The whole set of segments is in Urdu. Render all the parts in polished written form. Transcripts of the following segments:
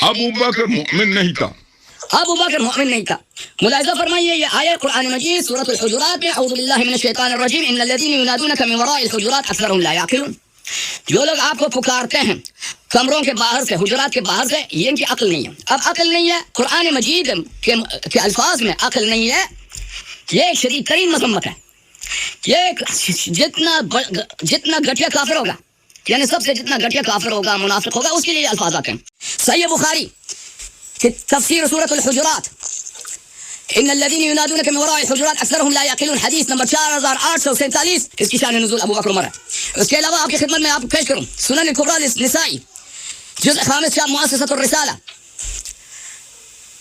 ابو بکر مومن نہیں تھا، ابو بکر مومن نہیں تھا۔ ملاحظہ فرمائیے یہ آیت قرآن مجید سورۃ الحجرات میں اعوذ باللہ من الشیطان الرجیم ان الذین ینادونک من وراء الحجرات اکثرهم لا یعقلون، جو لوگ آپ کو پکارتے ہیں کمروں کے باہر سے، حجرات کے باہر سے، یہ ان کی عقل نہیں ہے۔ اب عقل نہیں ہے قرآن مجید کے الفاظ میں عقل نہیں ہے، یہ ایک شدید ترین مذمت ہے۔ یہ جتنا گھٹیا کافر ہوگا، یعنی سب سے جتنا گھٹیا کافر ہوگا، منافق ہوگا، اس کے لیے یہ الفاظ آتے ہیں۔ صحیح بخاری کہ تفسیر سورۃ الحجرات ان الذین ینادونک من وراء الحجرات اکثرهم لا یعقلون، حدیث نمبر 4847، اس کی شان نزول ابو بکر عمر ہے۔ اس کے علاوہ آپ کی خدمت میں آپ پیش کروں سنن الکبریٰ نسائی جزء 5 مؤسسۃ الرسالہ،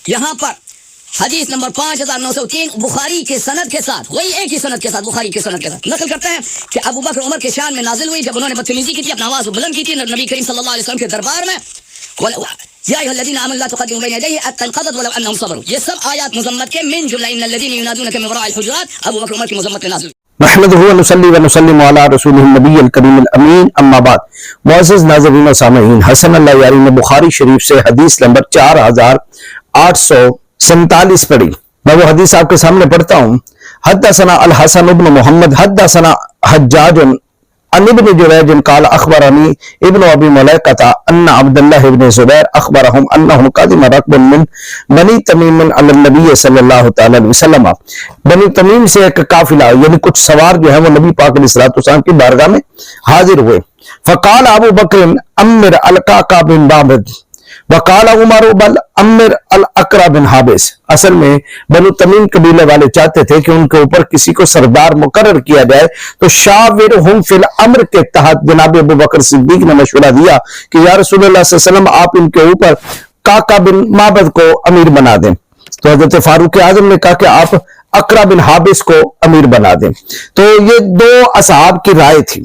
یہاں پر حدیث نمبر 5903 بخاری کے سند کے ساتھ، وہی ایک ہی سند کے ساتھ، بخاری کے سند کے ساتھ نقل کرتے ہیں کہ ابو بکر عمر کے شان میں نازل ہوئی جب انہوں نے بدتمیزی کی تھی، اپنا آواز بلند کی تھی نبی کریم صلی اللہ علیہ وسلم کے دربار میں، یا ایھا الذین آمنوا لا تقدموا بین یدی حتی انقضت ولو انہم صبروا۔ یہ سب آیات مذمت کے من جملہ ان الذین ینادونک من وراء الحجرات ابو بکر عمر کی مذمت میں نازل ہوئی۔ نحمدہ ونصلی ونسلم علی رسولہ النبی الکریم الامین، اما بعد۔ معزز ناظرین و سامعین، حسن اللہ یاری نے بخاری شریف سے حدیث نمبر 4847 پڑھی۔ میں وہ حدیث آپ کے سامنے پڑھتا ہوں۔ حدثنا الحسن بن محمد حدثنا حجاج عن ابن جریج قال اخبرنی ابن ابی ملیکہ ان عبداللہ ابن زبیر اخبرهم انہم قادم رکب من بنی تمیم علی النبی صلی اللہ تعالی علیہ وسلم، بنی تمیم سے ایک قافلہ یعنی کچھ سوار جو ہے وہ نبی پاک علیہ السلام کی بارگاہ میں حاضر ہوئے۔ فقال ابو بکر امر القعقاع بن بابد وقال عمر بل امر الاقرع بن حابس۔ اصل میں بنو تمیم قبیلے والے چاہتے تھے کہ ان کے اوپر کسی کو سردار مقرر کیا جائے، تو شاورہم فی الامر کے تحت جناب ابو بکر صدیق نے مشورہ دیا کہ یا رسول اللہ صلی اللہ علیہ وسلم آپ ان کے اوپر قعقاع بن معبد کو امیر بنا دیں۔ تو حضرت فاروق اعظم نے کہا کہ آپ اقرع بن حابس کو امیر بنا دیں۔ تو یہ دو اصحاب کی رائے تھی۔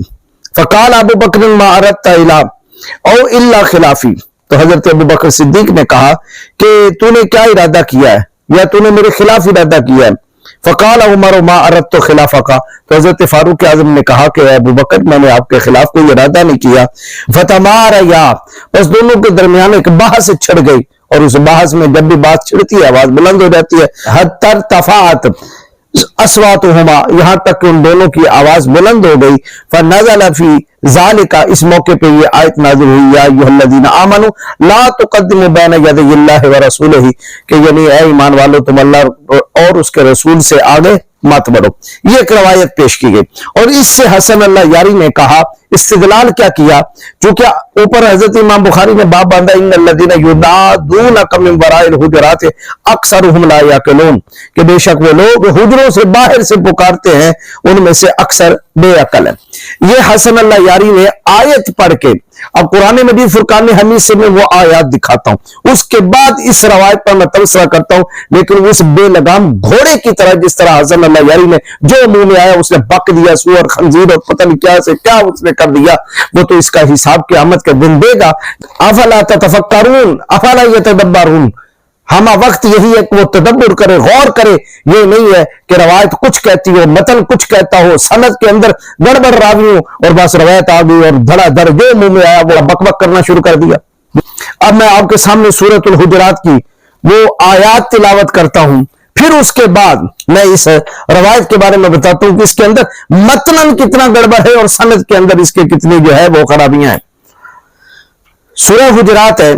فقال ابو بکر ما اردت الا او الا خلافی، تو حضرت ابو بکر صدیق نے کہا کہ تو نے کیا ارادہ کیا ہے، یا تو نے میرے خلاف ارادہ کیا ہے۔ فقال عمر ما اردت خلافک، تو حضرت فاروق اعظم نے کہا کہ ابو بکر میں نے آپ کے خلاف کوئی ارادہ نہیں کیا۔ فتماریا، بس دونوں کے درمیان ایک بحث چھڑ گئی، اور اس بحث میں جب بھی بات چھڑتی ہے آواز بلند ہو جاتی ہے۔ حتی ارتفعت اصواتہما، یہاں تک کہ ان دونوں کی آواز بلند ہو گئی۔ فنزل فی ذالک، اس موقع پہ یہ آیت نازل ہوئی یا ایھا الذین آمنوا لا تقدموا بین یدی اللہ ورسولہ، کہ یعنی اے ایمان والو تم اللہ اور اس کے رسول سے آگے مت بڑھو۔ یہ ایک روایت پیش کی گئی، اور اس سے حسن اللہ یاری نے کہا، استدلال کیا کیا، چونکہ اوپر حضرت امام بخاری نے باب باندھا ان الذین ینادونک من وراء الحجرات اکثرهم لا یعقلون، کہ بے شک وہ لوگ حجروں سے باہر سے پکارتے ہیں ان میں سے اکثر بے عقل ہیں۔ یہ حسن اللہ یاری نے آیت پڑھ کے، اب قرآن مجید فرقان حمید سے میں وہ آیات دکھاتا ہوں، اس کے بعد اس روایت پر میں تبصرہ کرتا ہوں، لیکن اس بے لگام گھوڑے کی طرح جس طرح حسن اللہ یاری نے جو منہ میں آیا اس نے بک دیا، سور خنزیر اور پتہ نہیں کیا سے کیا اس نے کر دیا، وہ تو اس کا حساب قیامت کے دن دے گا۔ افلا تتفکرون افلا یتدبرون، ہمہ وقت یہی ہے کہ وہ تدبر کرے، غور کرے، یہ نہیں ہے کہ روایت کچھ کہتی ہو، متن کچھ کہتا ہو، سند کے اندر گڑبڑ راوی ہو اور بس روایت آ گئی اور دھڑا دھڑ جو منہ میں آیا وہ بک بک کرنا شروع کر دیا۔ اب میں آپ کے سامنے سورۃ الحجرات کی وہ آیات تلاوت کرتا ہوں، پھر اس کے بعد میں اس روایت کے بارے میں بتاتا ہوں کہ اس کے اندر متنن کتنا گڑبڑ ہے اور سند کے اندر اس کے کتنی جو ہے وہ خرابیاں ہیں۔ سورہ حجرات ہے،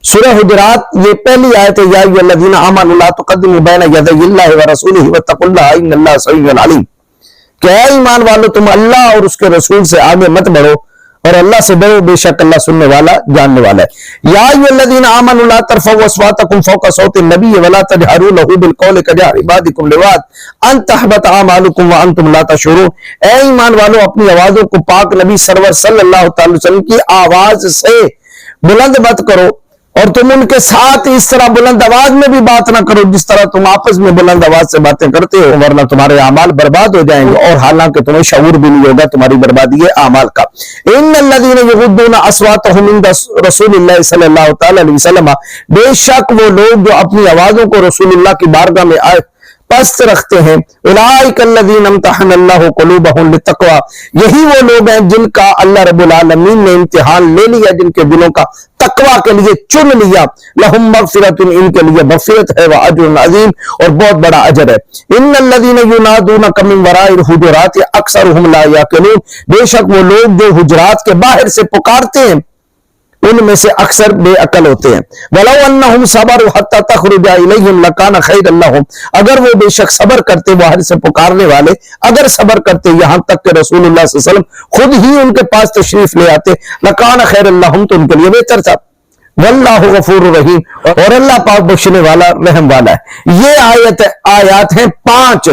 سورہ حجرات یہ پہلی آیت ہے، یا ایھا الذین آمنوا لا تقدموا بین یدی اللہ ورسولہ واتقوا اللہ ان اللہ سمیع علیم، کہ اے ایمان والو تم اللہ اور اس کے رسول سے آگے مت بڑھو اور اللہ سے ڈرو، بے شک اللہ سننے والا جاننے والا ہے۔ یا ایھا الذین آمنوا لا ترفعوا اصواتکم فوق صوت النبی ولا تجہروا له بالقول کجہر بعضکم لبعض ان تحبط اعمالکم وانتم لا تشعرون، اے ایمان والو اپنی آوازوں کو پاک نبی سرور صلی اللہ تعالی وسلم کی آواز سے بلند مت کرو، اور تم ان کے ساتھ اس طرح بلند آواز میں بھی بات نہ کرو جس طرح تم آپس میں بلند آواز سے باتیں کرتے ہو، ورنہ تمہارے اعمال برباد ہو جائیں گے، اور حالانکہ تمہیں شعور بھی نہیں ہوگا تمہاری بربادی ہے اعمال کا۔ ان الذین یغضون اصواتهم عند رسول اللہ صلی اللہ تعالی علیہ وسلم، بے شک وہ لوگ جو اپنی آوازوں کو رسول اللہ کی بارگاہ میں پست رکھتے ہیں. اولئک الذین امتحن اللہ قلوبہم للتقوی, یہی وہ لوگ ہیں جن کا اللہ رب العالمین نے امتحان لے لیا, جن کے دلوں کا تقوی کے لیے چن لیا. لہم مغفرۃ, ان کے لیے مغفرت ہے, واجر عظیم, اور بہت بڑا اجر ہے. ان الذین ینادونک من وراء الحجرات اکثرهم لا یعقلون, بے شک وہ لوگ جو حجرات کے باہر سے پکارتے ہیں ان میں سے اکثر بے عقل ہوتے ہیں. وَلَوْ أَنَّهُمْ صَبَرُوا حَتَّى تَخْرُجَ إِلَيْهِمْ لَكَانَ خَيْرًا لَهُمْ, اگر وہ بے شک صبر کرتے, باہر سے پکارنے والے اگر صبر کرتے یہاں تک کہ رسول اللہ صلی اللہ علیہ وسلم خود ہی ان کے پاس تشریف لے آتے, لَكَانَ خَيْرًا لَهُمْ, تو ان کے لیے بہتر تھا. وَاللَّهُ غَفُورٌ رَحِيمٌ, اور اللہ پاک بخشنے والا رحم والا ہے. یہ آیات ہیں 5,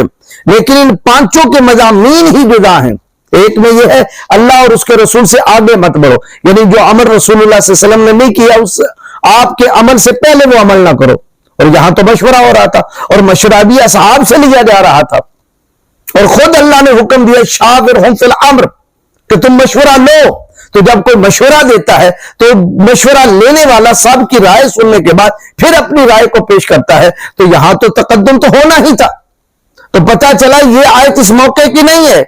لیکن ان 5 کے مضامین ہی جدا ہیں. ایک میں یہ ہے اللہ اور اس کے رسول سے آگے مت بڑھو, یعنی جو عمل رسول اللہ صلی اللہ علیہ وسلم نے نہیں کیا اس آپ کے عمل سے پہلے وہ عمل نہ کرو. اور یہاں تو مشورہ ہو رہا تھا, اور مشورہ بھی اصحاب سے لیا جا رہا تھا, اور خود اللہ نے حکم دیا شاورہم فی الامر, کہ تم مشورہ لو. تو جب کوئی مشورہ دیتا ہے تو مشورہ لینے والا سب کی رائے سننے کے بعد پھر اپنی رائے کو پیش کرتا ہے. تو یہاں تو تقدم تو ہونا ہی تھا. تو پتہ چلا یہ آیت اس موقع کی نہیں ہے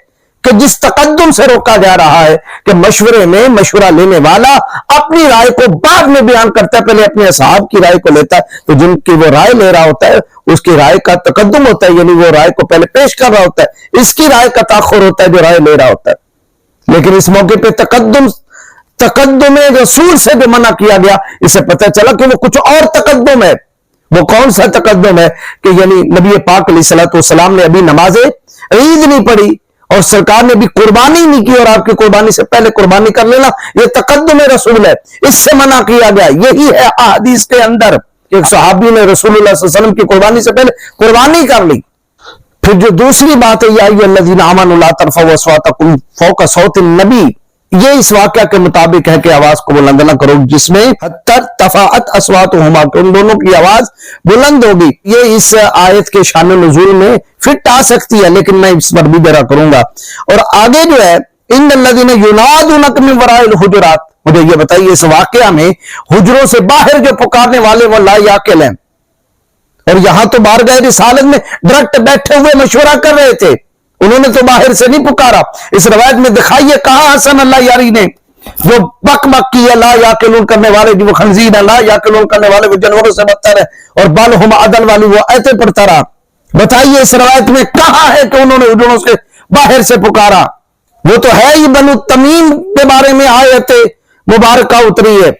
کہ جس تقدم سے روکا جا رہا ہے کہ مشورے میں مشورہ لینے والا اپنی رائے کو بعد میں بیان کرتا ہے, پہلے اپنے اصحاب کی رائے کو لیتا ہے. تو جن کی وہ رائے لے رہا ہوتا ہے اس کی رائے کا تقدم ہوتا ہے, یعنی وہ رائے کو پہلے پیش کر رہا ہوتا ہے, اس کی رائے کا تاخر ہوتا ہے جو رائے لے رہا ہوتا ہے. لیکن اس موقع پہ تقدم رسول سے جو منع کیا گیا, اسے پتہ چلا کہ وہ کچھ اور تقدم ہے. وہ کون سا تقدم ہے کہ یعنی نبی پاک علیہ الصلوۃ والسلام نے ابھی نماز عید نہیں پڑھی, اور سرکار نے بھی قربانی نہیں کی, اور آپ کی قربانی سے پہلے قربانی کر لینا یہ تقدم رسول ہے, اس سے منع کیا گیا. یہی ہے احادیث کے اندر کہ ایک صحابی نے رسول اللہ صلی اللہ علیہ وسلم کی قربانی سے پہلے قربانی کر لی. پھر جو دوسری بات ہے یا ایھا الذین آمنوا لا ترفعوا اصواتکم فوق صوت النبی, یہ اس واقعہ کے مطابق ہے کہ آواز کو بلند نہ کرو, جس میں حتی تفاعت اصواتہما, کہ ان دونوں کی آواز بلند ہوگی. یہ اس آیت کے شان نزول میں فٹ آ سکتی ہے, لیکن میں اس پر بھی ذرا کروں گا. اور آگے جو ہے ان الذین ینادونک من وراء الحجرات, مجھے یہ بتائیے اس واقعہ میں حجروں سے باہر جو پکارنے والے وہ لا یعقل ہیں, اور یہاں تو بارگاہ رسالت میں ڈائریکٹ بیٹھے ہوئے مشورہ کر رہے تھے, انہوں نے تو باہر سے نہیں پکارا. اس روایت میں دکھائیے کہاں حسن اللہ یاری نے جو بک بک کی ہے لا یعقلون کرنے والے جو خنزیر ہے, لا یعقلون کرنے والے وہ جانوروں سے بدتر ہے, اور بل ہم عدل والی وہ ایتے پڑھتا رہا. بتائیے اس روایت میں کہاں ہے کہ انہوں نے حجروں سے باہر سے پکارا؟ وہ تو ہے ہی بنو تمیم کے بارے میں آیت مبارکہ اتری ہے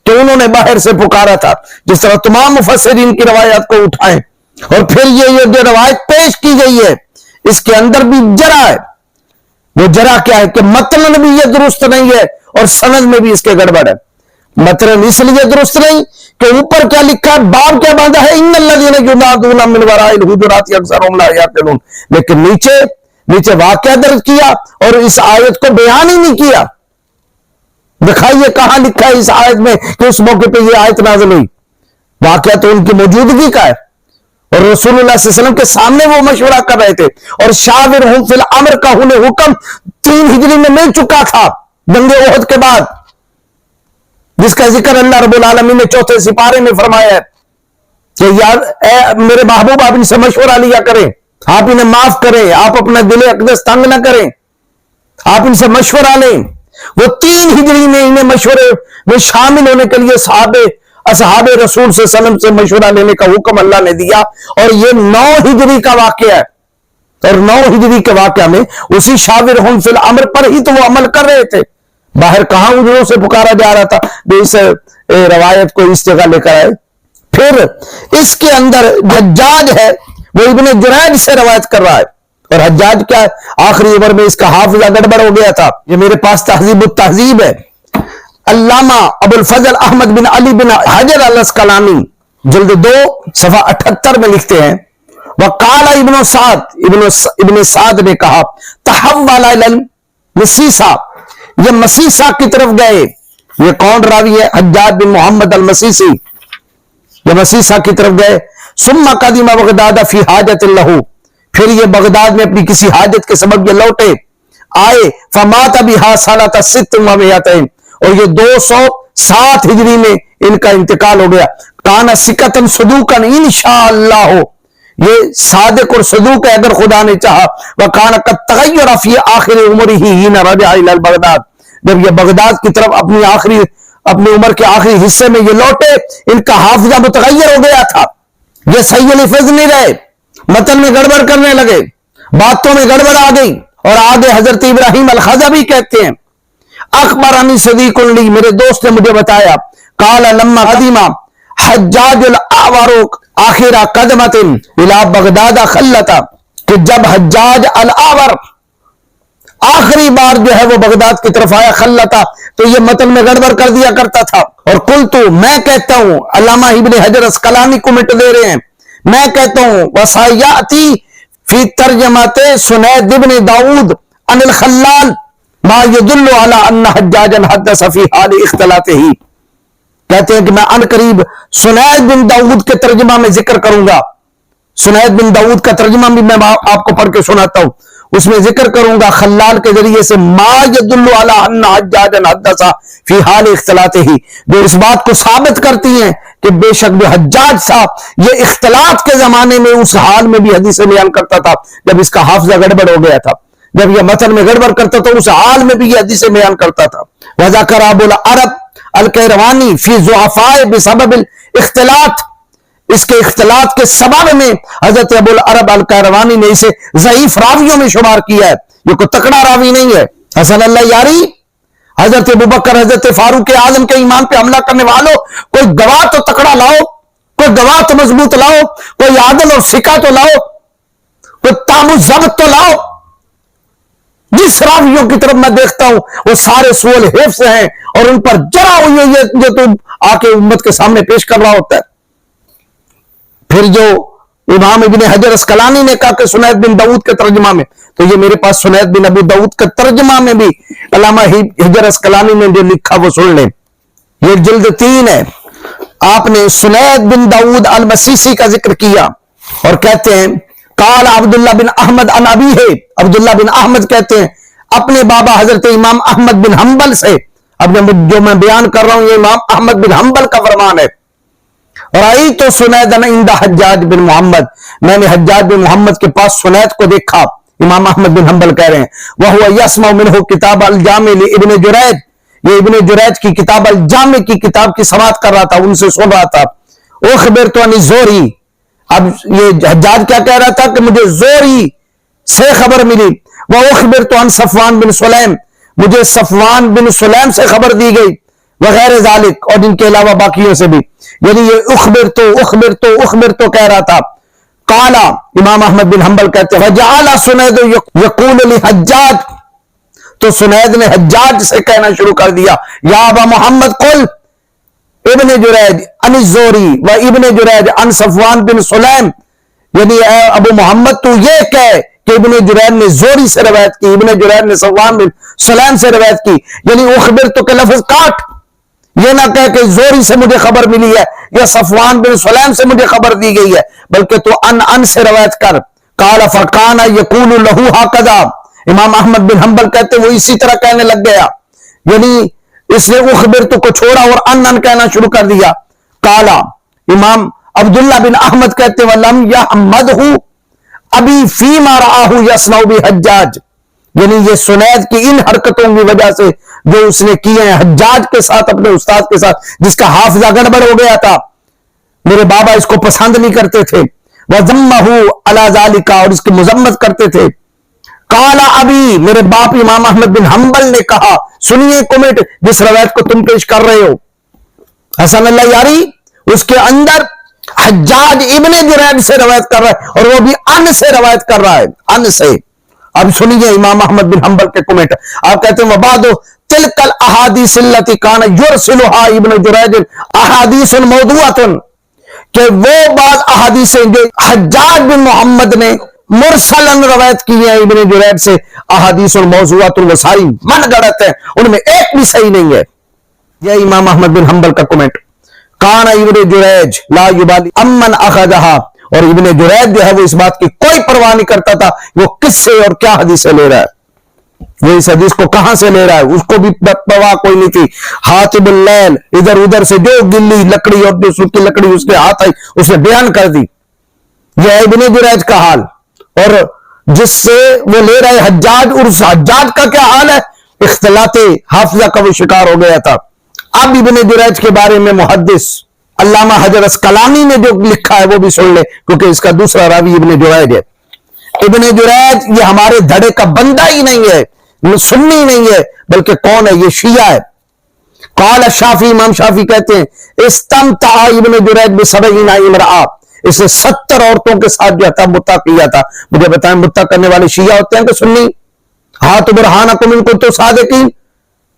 کہ انہوں نے باہر سے پکارا تھا, جس طرح تمام مفسرین کی روایات کو اٹھائیں. اور پھر یہ جو روایت پیش کی گئی ہے اس کے اندر بھی جرا ہے. وہ جرا کیا ہے کہ متن بھی یہ درست نہیں ہے اور سند میں بھی اس کے گڑبڑ ہے. متن اس لیے درست نہیں کہ اوپر کیا لکھا ہے, باب کیا باندھا ہے, ان الذین ینادون من وراء الحجرات اکثرهم لا یعقلون, لیکن نیچے واقعہ درج کیا اور اس آیت کو بیان ہی نہیں کیا. دکھائیے کہاں لکھا ہے اس آیت میں کہ اس موقع پہ یہ آیت نازل ہوئی. واقعہ تو ان کی موجودگی کا ہے, اور رسول اللہ صلی اللہ علیہ وسلم کے سامنے وہ مشورہ کر رہے تھے. اور شاورہم فی الامر کا حکم 3 ہجری میں مل چکا تھا جنگ احد کے بعد, جس کا ذکر اللہ رب العالمین نے 4 سپارے میں فرمایا ہے کہ یار اے میرے محبوب آپ ان سے مشورہ لیا کریں, آپ انہیں معاف کریں, آپ اپنا دل اقدس تنگ نہ کریں, آپ ان سے مشورہ لیں. وہ 3 ہجری میں انہیں مشورے میں شامل ہونے کے لیے اصحاب رسول صلی اللہ علیہ وسلم سے مشورہ لینے کا حکم اللہ نے دیا, اور یہ 9 ہجری کا واقعہ ہے. اور 9 ہجری کے واقعہ میں اسی شاورہم فی الامر پر ہی تو وہ عمل کر رہے تھے. باہر کہاں حجروں سے پکارا جا رہا تھا, اس روایت کو اس جگہ لے کر آئے. پھر اس کے اندر حجاج ہے وہ ابن جریج سے روایت کر رہا ہے, اور حجاج کیا ہے, آخری عمر میں اس کا حافظہ گڑبڑ ہو گیا تھا. یہ میرے پاس تہذیب التہذیب ہے, علامہ ابو الفضل احمد بن علی بن حجر الاسقلانی جلد 2 صفحہ 78 میں لکھتے ہیں, وقال ابن سعد نے کہا تحول الی المسیسہ, یہ مسیسہ کی طرف گئے. یہ کون راوی ہے؟ حجاج بن محمد المسیسی. یہ مسیسہ کی طرف گئے. ثم قدم بغداد فی حاجت لہ, پھر یہ بغداد میں اپنی کسی حاجت کے سبب یہ لوٹے آئے. فمات بہا سنۃ 600, اور یہ 207 ہجری میں ان کا انتقال ہو گیا. کان ثقۃ صدوقا انشاءاللہ, یہ صادق اور صدوق ہے اگر خدا نے چاہا. وَكَانَ قَدْ تَغَيَّرَ فِي آخِرِ عُمُرِهِ حِينَ رَجَعَ إِلَى الْبَغْدَادِ. جب یہ بغداد کی طرف اپنی عمر کے آخری حصے میں یہ لوٹے، ان کا حافظہ متغیر ہو گیا تھا. یہ صحیح الفظ نہیں رہے، متن میں گڑبڑ کرنے لگے، باتوں میں گڑبڑ آ گئی. اور آگے حضرت ابراہیم الخضبی کہتے ہیں اخبرنی صدیق لی، میرے دوست نے مجھے بتایا، قال لما قدم حجاج الاعور آخر قدمت الى بغداد خلتا، کہ جب حجاج الاعور آخری بار جو ہے وہ بغداد کی طرف آیا، خلتا تو یہ متن میں گڑبڑ کر دیا کرتا تھا. اور قلتو، میں کہتا ہوں، علامہ ابن حجر اسقلانی کومنٹ دے رہے ہیں، میں کہتا ہوں وسایاتی فی ترجمات سنید ابن داؤد عن الخلال ما يدل على ان حجاجا حدث فی حال اختلاطہ. کہتے ہیں کہ میں ان قریب سنید بن داؤد کے ترجمہ میں ذکر کروں گا. سنید بن داؤد کا ترجمہ بھی میں آپ کو پڑھ کے سناتا ہوں، اس میں ذکر کروں گا خلال کے ذریعے سے ما يدل على ان حجاجا حدث فی حال اختلاطہ، جو اس بات کو ثابت کرتی ہیں کہ بے شک جو حجاج صاحب یہ اختلاط کے زمانے میں اس حال میں بھی حدیث بیان کرتا تھا جب اس کا حافظہ گڑبڑ ہو گیا تھا، جب یہ متن میں گڑبڑ کرتا تھا اس حال میں بھی یہ حدیث بیان کرتا تھا. وذکر ابو العرب القیروانی فی ضعفاء بسبب الاختلاط، اس کے اختلاط کے سبب میں حضرت ابو العرب القیروانی نے اسے ضعیف راویوں میں شمار کیا ہے، یہ کوئی تکڑا راوی نہیں ہے. حسن اللہ یاری، حضرت ابوبکر حضرت فاروق اعظم کے ایمان پہ حملہ کرنے والوں، کوئی گواہ تو تکڑا لاؤ، کوئی گواہ تو مضبوط لاؤ، کوئی عادل اور ثقہ تو لاؤ، کوئی تام الضبط تو لاؤ. جس راویوں کی طرف میں دیکھتا ہوں وہ سارے سول حفظ ہیں اور ان پر جرا ہوئی ہے جو تم آ کے امت کے سامنے پیش کر رہا ہوتا ہے. پھر جو امام ابن حجر اسقلانی نے کہا کہ سنید بن داؤد کے ترجمہ میں، تو یہ میرے پاس سنید بن ابو داؤد کے ترجمہ میں بھی علامہ حجر اسقلانی نے جو لکھا وہ سن لیں. یہ جلد 3 ہے. آپ نے سنید بن داؤد المسیسی کا ذکر کیا اور کہتے ہیں قال عبداللہ بن احمد عن ابیہ، عبداللہ بن احمد کہتے ہیں اپنے بابا حضرت امام احمد بن حنبل سے، اب جو میں بیان کر رہا ہوں یہ امام احمد بن حنبل کا فرمان ہے. رأیت سنیدن عند حجاج بن محمد، میں نے حجاج بن محمد کے پاس سنید کو دیکھا. امام احمد بن حنبل کہہ رہے ہیں وَهُوَ يَسْمَعُ مِنْهُ کتاب الجامع لابن جریج، یہ ابن جریج کی کتاب الجامع کی کتاب کی سماعت کر رہا تھا، ان سے سن رہا تھا. اخبرت عن الزہری، اب یہ حجاج کیا کہہ رہا تھا کہ مجھے زہری سے خبر ملی. وَأُخْبِرْتُ عَنْ صفوان بن سلیم، مجھے صفوان بن سلیم سے خبر دی گئی، وغیر ذالک، اور ان کے علاوہ باقیوں سے بھی. یعنی یہ اخبرتو کہہ رہا تھا. قالا، امام احمد بن حنبل کہتے ہیں وَجَعَلَ سُنَيْدُ يَقُولُ لِحَجَّاج، تو سنید نے حجاج سے کہنا شروع کر دیا یا ابا محمد قل ابن جریج عن الزہری و ابن جریج عن صفوان بن سلیم، یعنی اے ابو محمد تو یہ کہے کہ ابن جریج نے زہری سے روایت کی، ابن جریج نے صفوان بن سلیم سے روایت کی. یعنی اخبرتو کے لفظ کاٹ، یہ نہ کہے کہ زہری سے مجھے خبر ملی ہے یا صفوان بن سلیم سے مجھے خبر دی گئی ہے، بلکہ تو ان سے روایت کر. قال فکان یقول لہ ھکذا، امام احمد بن حنبل کہتے وہ اسی طرح کہنے لگ گیا، یعنی اس نے اخبرتو کو چھوڑا اور ان کہنا شروع کر دیا. قال امام عبداللہ بن احمد کہتے ولم یحمدہ ابھی فیما رآہ یصنع بحجاج، یعنی یہ سنید کی ان حرکتوں کی وجہ سے جو اس نے کیے ہیں حجاج کے ساتھ، اپنے استاد کے ساتھ، جس کا حافظہ گڑبڑ ہو گیا تھا، میرے بابا اس کو پسند نہیں کرتے تھے. وَذَمَّهُ عَلَى ذَلِكَ، اور اس کی مذمت کرتے تھے. قَالَ ابھی، میرے باپ امام احمد بن حنبل نے کہا، سنیے کومنٹ جس روایت کو تم پیش کر رہے ہو، حسن اللہ یاری اس کے اندر حجاج ابن جریج سے روایت کر رہا ہے اور وہ بھی ان سے روایت کر رہا ہے، ان سے. اب سنیے امام احمد بن حنبل کے کومنٹ، آپ کہتے ہیں وبعد تلک الاحادیث التي كان يرسلها ابن جریج احادیث موضوعۃ، کہ وہ بعض احادیثیں جو حجاج بن محمد نے مرسلن روایت کی ہیں ابن جریج سے، احادیث موضوعات، وہ ساری من گڑت ہیں، ان میں ایک بھی صحیح نہیں ہے. یہ امام احمد بن حنبل کا کومنٹ. کان ابن جریج لا یبالی امن اخذها، اور ابن جریج جو ہے وہ اس بات کی کوئی پرواہ نہیں کرتا تھا وہ کس سے اور کیا حدیث سے لے رہا ہے، وہ اس حدیث کو کہاں سے لے رہا ہے، اس کو بھی پرواہ کوئی نہیں تھی. حاطب اللیل، ادھر ادھر سے جو گلی لکڑی اور جو سوکھی لکڑی اس کے ہاتھ آئی اس نے بیان کر دی. یہ ہے ابن جریج کا حال. اور جس سے وہ لے رہے حجاج، اور اس حجاج کا کیا حال ہے؟ اختلاط حافظہ کا وہ شکار ہو گیا تھا. اب ابن جریج کے بارے میں محدث علامہ حجر اسقلانی نے جو لکھا ہے وہ بھی سن لے، کیونکہ اس کا دوسرا راوی ابن جریج ہے. ابن جریج یہ ہمارے دھڑے کا بندہ ہی نہیں ہے، سنی نہیں ہے، بلکہ کون ہے؟ یہ شیعہ ہے. قال الشافعی، امام شافعی کہتے ہیں استمتع ابن جریج ب70 امرأة، اسے 70 عورتوں کے ساتھ جو تھا متع کیا تھا. مجھے بتائیں متع کرنے والے شیعہ ہوتے ہیں کہ سنی؟ ہاتھ برہانکم ان کنتم صادقین.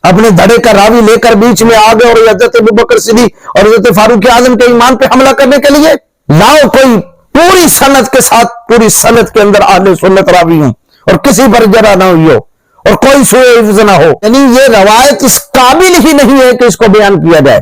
اپنے دھڑے کا راوی لے کر بیچ میں آ گئے اور حضرت ابوبکر صدیق اور حضرت فاروق اعظم کے ایمان پہ حملہ کرنے کے لیے. لاؤ کوئی پوری سند کے ساتھ، پوری سند کے اندر اہل سنت راوی ہوں اور کسی پر جرح نہ ہوئی ہو اور کوئی سوء حفظ نہ ہو. یعنی یہ روایت اس قابل ہی نہیں ہے کہ اس کو بیان کیا جائے.